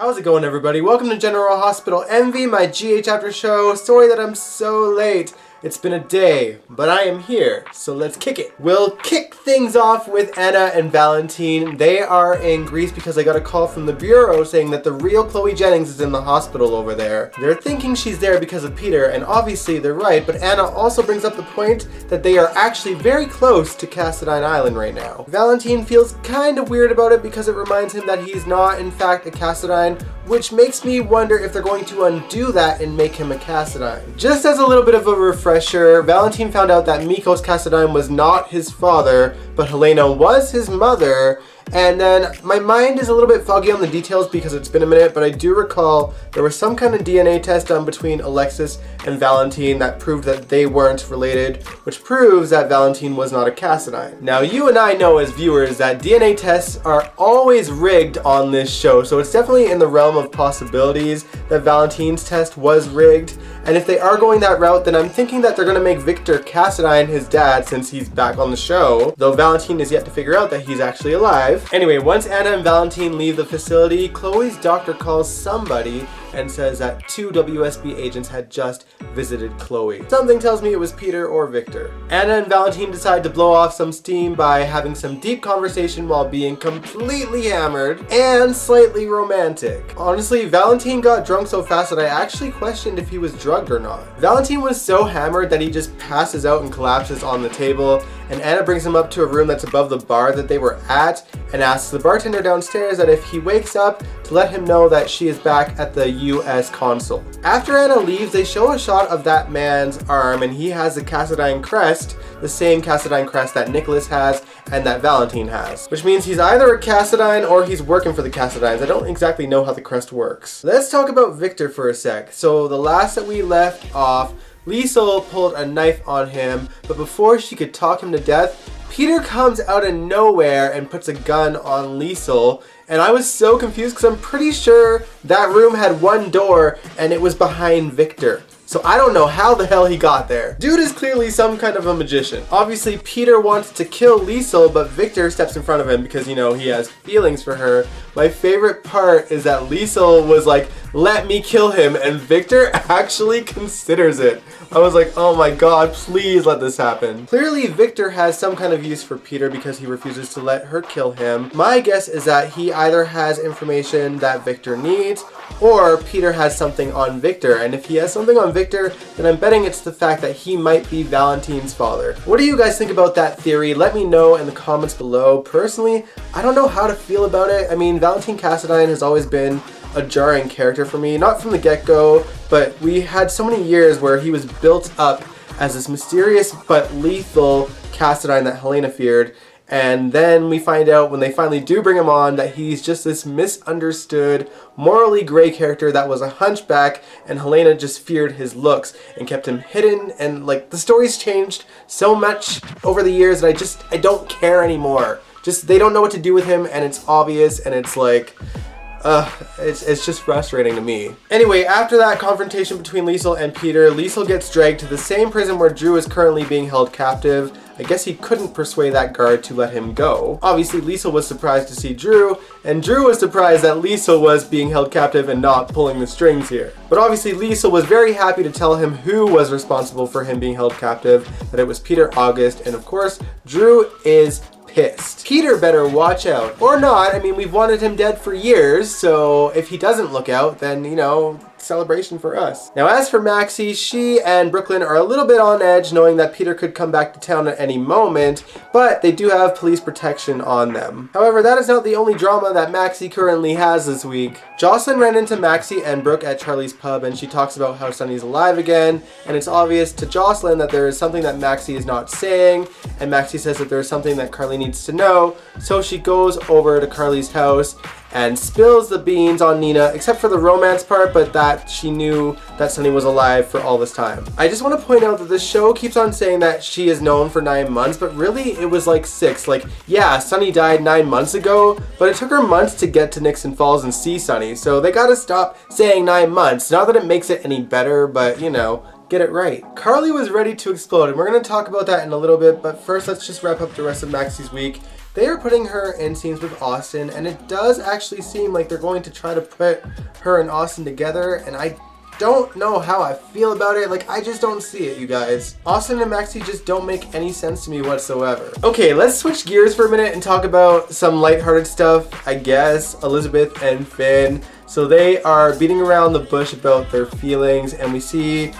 How's it going, everybody? Welcome to General Hospital Envy, my GH after show. Sorry that I'm so late. It's been a day, but I am here, so let's kick it. We'll kick things off with Anna and Valentine. They are in Greece because I got a call from the bureau saying that the real Chloe Jennings is in the hospital over there. They're thinking she's there because of Peter, and obviously they're right, but Anna also brings up the point that they are actually very close to Cassadine Island right now. Valentine feels kind of weird about it because it reminds him that he's not in fact a Cassadine, which makes me wonder if they're going to undo that and make him a Cassadine. Just as a little bit of a refresher, Valentine found out that Mikos Cassadine was not his father, but Helena was his mother. And then my mind is a little bit foggy on the details because it's been a minute, but I do recall there was some kind of DNA test done between Alexis and Valentine that proved that they weren't related, which proves that Valentine was not a Cassadine. Now, you and I know as viewers that DNA tests are always rigged on this show, so it's definitely in the realm of possibilities that Valentine's test was rigged. And if they are going that route, then I'm thinking that they're going to make Victor Cassadine his dad since he's back on the show, though Valentine is yet to figure out that he's actually alive. Anyway, once Anna and Valentine leave the facility, Chloe's doctor calls somebody and says that 2 WSB agents had just visited Chloe. Something tells me it was Peter or Victor. Anna and Valentine decide to blow off some steam by having some deep conversation while being completely hammered and slightly romantic. Honestly, Valentine got drunk so fast that I actually questioned if he was drugged or not. Valentine was so hammered that he just passes out and collapses on the table, and Anna brings him up to a room that's above the bar that they were at and asks the bartender downstairs that if he wakes up to let him know that she is back at the US consul. After Anna leaves, they show a shot of that man's arm, and he has the Cassadine crest, the same Cassadine crest that Nicholas has and that Valentine has, which means he's either a Cassadine or he's working for the Cassadines. I don't exactly know how the crest works. Let's talk about Victor for a sec. So the last that we left off, Liesel pulled a knife on him, but before she could talk him to death, Peter comes out of nowhere and puts a gun on Liesel, and I was so confused because I'm pretty sure that room had one door and it was behind Victor. So I don't know how the hell he got there. Dude is clearly some kind of a magician. Obviously, Peter wants to kill Liesel, but Victor steps in front of him because, you know, he has feelings for her. My favorite part is that Liesel was like, let me kill him, and Victor actually considers it. I was like, oh my god, please let this happen. Clearly, Victor has some kind of use for Peter because he refuses to let her kill him. My guess is that he either has information that Victor needs, or Peter has something on Victor, and if he has something on Victor, then I'm betting it's the fact that he might be Valentine's father. What do you guys think about that theory? Let me know in the comments below. Personally, I don't know how to feel about it. I mean, Valentine Cassadine has always been a jarring character for me, not from the get-go, but we had so many years where he was built up as this mysterious but lethal Cassadine that Helena feared, and then we find out when they finally do bring him on that he's just this misunderstood, morally gray character that was a hunchback, and Helena just feared his looks and kept him hidden, and like the story's changed so much over the years that I don't care anymore. Just they don't know what to do with him, and it's obvious, and it's like it's just frustrating to me. Anyway, after that confrontation between Liesel and Peter, Liesel gets dragged to the same prison where Drew is currently being held captive. I guess he couldn't persuade that guard to let him go. Obviously, Liesel was surprised to see Drew, and Drew was surprised that Liesel was being held captive and not pulling the strings here. But obviously, Liesel was very happy to tell him who was responsible for him being held captive, that it was Peter August, and of course, Drew is pissed. Peter better watch out. Or not, I mean, we've wanted him dead for years, so if he doesn't look out, then, you know, celebration for us. Now, as for Maxie, she and Brooklyn are a little bit on edge knowing that Peter could come back to town at any moment, but they do have police protection on them. However, that is not the only drama that Maxie currently has this week. Jocelyn ran into Maxie and Brooke at Charlie's pub, and she talks about how Sunny's alive again, and it's obvious to Jocelyn that there is something that Maxie is not saying, and Maxie says that there is something that Carly needs to know, so she goes over to Carly's house and spills the beans on Nina, except for the romance part, but that she knew that Sunny was alive for all this time. I just want to point out that the show keeps on saying that she is known for 9 months, but really it was like 6. Like, yeah, Sunny died 9 months ago, but it took her months to get to Nixon Falls and see Sunny, so they gotta stop saying 9 months. Not that it makes it any better, but you know, get it right. Carly was ready to explode, and we're gonna talk about that in a little bit, but first let's just wrap up the rest of Maxie's week. they are putting her in scenes with Austin, and it does actually seem like they're going to try to put her and Austin together, and I don't know how I feel about it. Like, I just don't see it, you guys. Austin and Maxie just don't make any sense to me whatsoever. Okay, let's switch gears for a minute and talk about some lighthearted stuff, I guess. Elizabeth and Finn. So they are beating around the bush about their feelings, and we see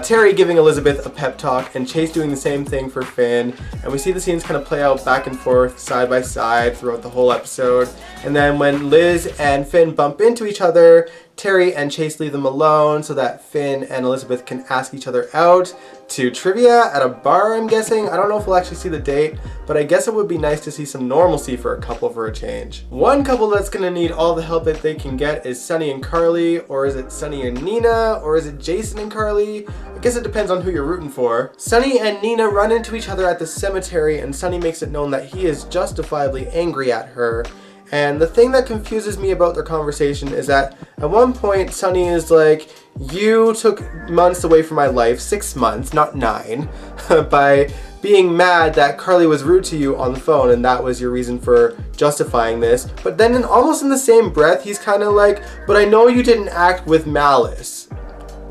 Terry giving Elizabeth a pep talk and Chase doing the same thing for Finn, and we see the scenes kind of play out back and forth, side by side throughout the whole episode. And then when Liz and Finn bump into each other, Terry and Chase leave them alone so that Finn and Elizabeth can ask each other out to trivia at a bar, I'm guessing. I don't know if we'll actually see the date, but I guess it would be nice to see some normalcy for a couple for a change. One couple that's gonna need all the help that they can get is Sunny and Carly, or is it Sunny and Nina, or is it Jason and Carly? I guess it depends on who you're rooting for. Sunny and Nina run into each other at the cemetery, and Sunny makes it known that he is justifiably angry at her. And the thing that confuses me about their conversation is that at one point Sunny is like, you took months away from my life, 6 months, not 9, by being mad that Carly was rude to you on the phone, and that was your reason for justifying this. But then almost in the same breath, he's kind of like, but I know you didn't act with malice.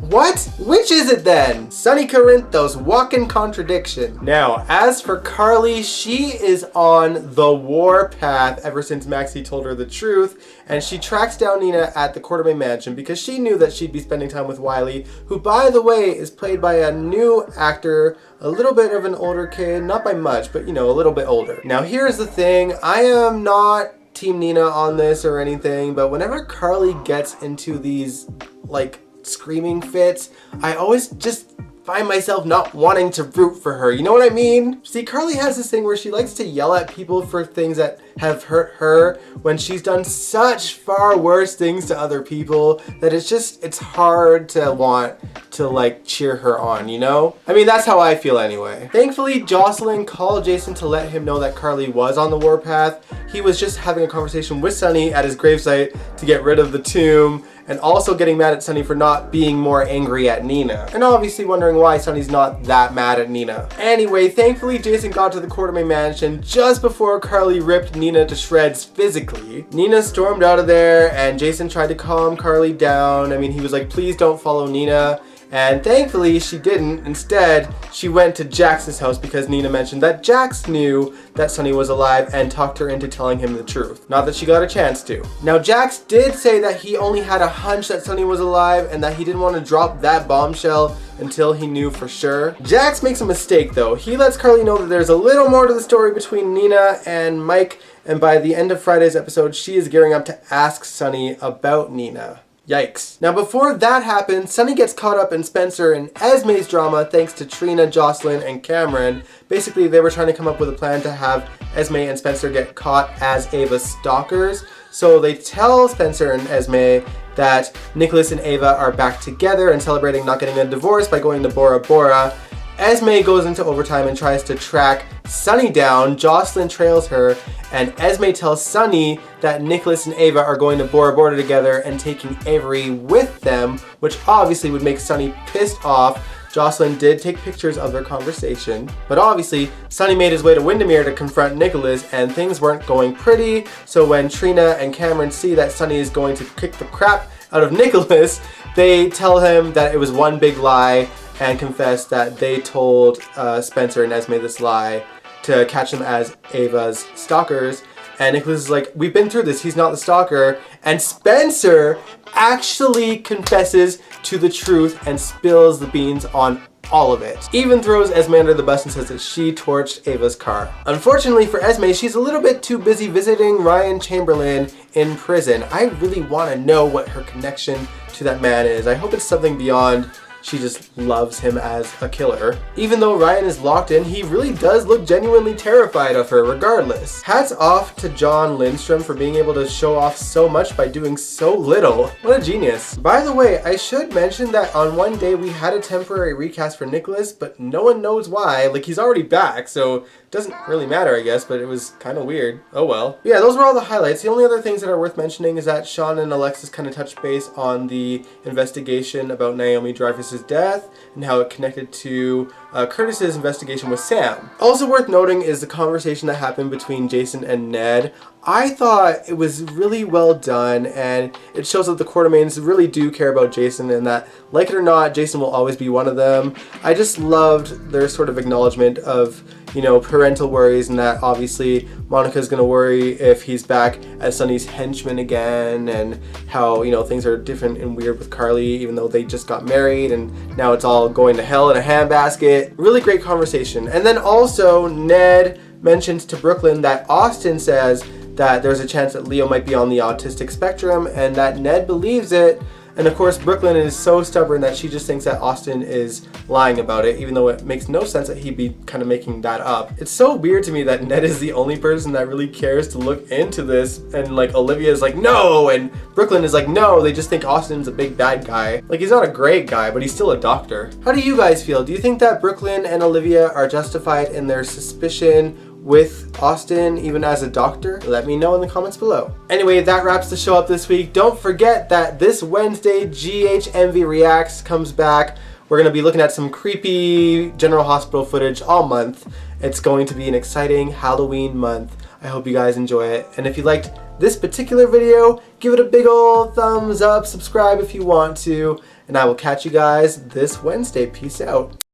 What? Which is it then? Sunny Corinthos, walking contradiction. Now, as for Carly, she is on the war path ever since Maxie told her the truth, and she tracks down Nina at the Quartermain Mansion because she knew that she'd be spending time with Wiley, who, by the way, is played by a new actor, a little bit of an older kid, not by much, but you know, a little bit older. Now, here's the thing, I am not Team Nina on this or anything, but whenever Carly gets into these, like, screaming fits, I always just find myself not wanting to root for her. You know what I mean? See, Carly has this thing where she likes to yell at people for things that have hurt her when she's done such far worse things to other people that it's hard to want to like cheer her on, you know? I mean, that's how I feel anyway. Thankfully, Jocelyn called Jason to let him know that Carly was on the warpath. He was just having a conversation with Sunny at his gravesite to get rid of the tomb, and also getting mad at Sunny for not being more angry at Nina. And obviously wondering why Sunny's not that mad at Nina. Anyway, thankfully Jason got to the Quartermain Mansion just before Carly ripped Nina to shreds physically. Nina stormed out of there and Jason tried to calm Carly down. I mean, he was like, please don't follow Nina. And thankfully she didn't. Instead, she went to Jax's house because Nina mentioned that Jax knew that Sunny was alive and talked her into telling him the truth. Not that she got a chance to. Now, Jax did say that he only had a hunch that Sunny was alive and that he didn't want to drop that bombshell until he knew for sure. Jax makes a mistake though. He lets Carly know that there's a little more to the story between Nina and Mike, and by the end of Friday's episode, she is gearing up to ask Sunny about Nina. Yikes. Now before that happens, Sunny gets caught up in Spencer and Esme's drama thanks to Trina, Jocelyn, and Cameron. Basically, they were trying to come up with a plan to have Esme and Spencer get caught as Ava's stalkers. So they tell Spencer and Esme that Nicholas and Ava are back together and celebrating not getting a divorce by going to Bora Bora. Esme goes into overtime and tries to track Sunny down. Jocelyn trails her, and Esme tells Sunny that Nicholas and Ava are going to Bora Bora together and taking Avery with them, which obviously would make Sunny pissed off. Jocelyn did take pictures of their conversation, but obviously Sunny made his way to Windermere to confront Nicholas, and things weren't going pretty. So when Trina and Cameron see that Sunny is going to kick the crap out of Nicholas, they tell him that it was one big lie and confess that they told Spencer and Esme this lie to catch them as Ava's stalkers. And Nicholas is like, we've been through this, he's not the stalker. And Spencer actually confesses to the truth and spills the beans on all of it. Even throws Esme under the bus and says that she torched Ava's car. Unfortunately for Esme, she's a little bit too busy visiting Ryan Chamberlain in prison. I really want to know what her connection to that man is. I hope it's something beyond she just loves him as a killer. Even though Ryan is locked in, he really does look genuinely terrified of her regardless. Hats off to John Lindstrom for being able to show off so much by doing so little. What a genius. By the way, I should mention that on one day we had a temporary recast for Nicholas, but no one knows why. Like, he's already back, so it doesn't really matter, I guess, but it was kind of weird. Oh well. Yeah, those were all the highlights. The only other things that are worth mentioning is that Sean and Alexis kind of touched base on the investigation about Naomi Dreyfus's Curtis's death and how it connected to Curtis's investigation with Sam. Also worth noting is the conversation that happened between Jason and Ned. I thought it was really well done, and it shows that the Quartermaines really do care about Jason, and that, like it or not, Jason will always be one of them. I just loved their sort of acknowledgement of, you know, parental worries, and that obviously Monica's gonna worry if he's back as Sonny's henchman again, and how, you know, things are different and weird with Carly, even though they just got married, and now it's all going to hell in a handbasket. Really great conversation. And then also, Ned mentions to Brooklyn that Austin says that there's a chance that Leo might be on the autistic spectrum, and that Ned believes it. And of course, Brooklyn is so stubborn that she just thinks that Austin is lying about it, even though it makes no sense that he'd be kind of making that up. It's so weird to me that Ned is the only person that really cares to look into this, and like Olivia is like, no, and Brooklyn is like, no, they just think Austin's a big bad guy. Like, he's not a great guy, but he's still a doctor. How do you guys feel? Do you think that Brooklyn and Olivia are justified in their suspicion with Austin, even as a doctor? Let me know in the comments below. Anyway, that wraps the show up this week. Don't forget that this Wednesday, GHMV Reacts comes back. We're gonna be looking at some creepy General Hospital footage all month. It's going to be an exciting Halloween month. I hope you guys enjoy it. And if you liked this particular video, give it a big old thumbs up, subscribe if you want to, and I will catch you guys this Wednesday. Peace out.